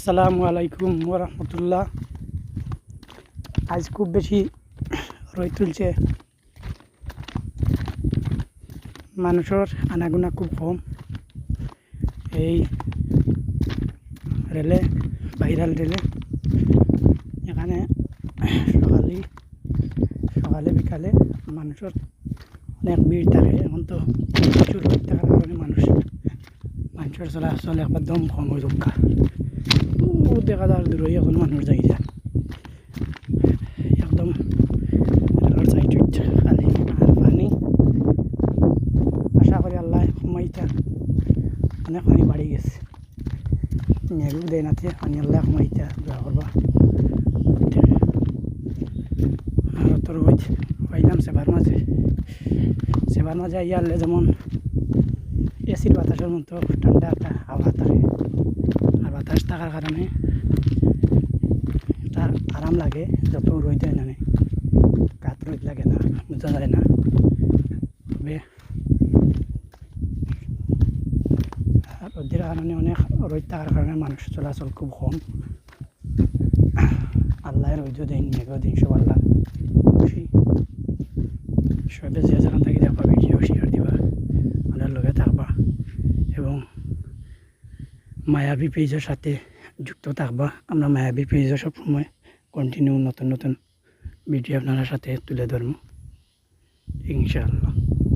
আসসালামু আলাইকুম ওয়া রাহমাতুল্লাহ। আজ খুব বেশি রোদ তুলছে, মানুষের আনাগোনা খুব কম। এই রেলে, বাইরাল রেলে এখানে সকালে বিকালে মানুষের অনেক ভিড় থাকে। এখন তো প্রচুর রোদ থাকার কারণে মানুষের চলাচল একদম কম হয়ে দরকার। দেখা যার দূরই এখন মানুষ যাই যায় একদম রেলের সাইড খালি আর পানি। আশা করি আল্লাহ সময়টা অনেক পানি বাড়ি গেছে, মেঘও দেয় নাতে পানি আল্লাহ সময়টা দোয়া করবা। আর তোর হইলাম সেবার মাঝে ইয়ারলে যেমন এসির বাতাসের মতো ঠান্ডা একটা হাওয়া থাকে, আর বাতাস থাকার কারণে একটা আরাম লাগে। যত রোদ হয় না গাত রোদ লাগে না, বোঝা যায় না। তবে রোদের কারণে অনেক রোদ থাকার কারণে মানুষ চলাচল খুব কম। আল্লাহ রোদও দিন মেঘও দিন, সব আল্লাহ খুশি। সবে যে যেখান থেকে দেখবা ভিডিও শেয়ার দিবা, আমাদের লগে থাকবা এবং মায়াবী পেজের সাথে যুক্ত থাকবা। আমরা মায়াবী পেজে সবসময় কন্টিনিউ নতুন নতুন ভিডিও আপনার সাথে তুলে ধরবো ইনশাআল্লাহ।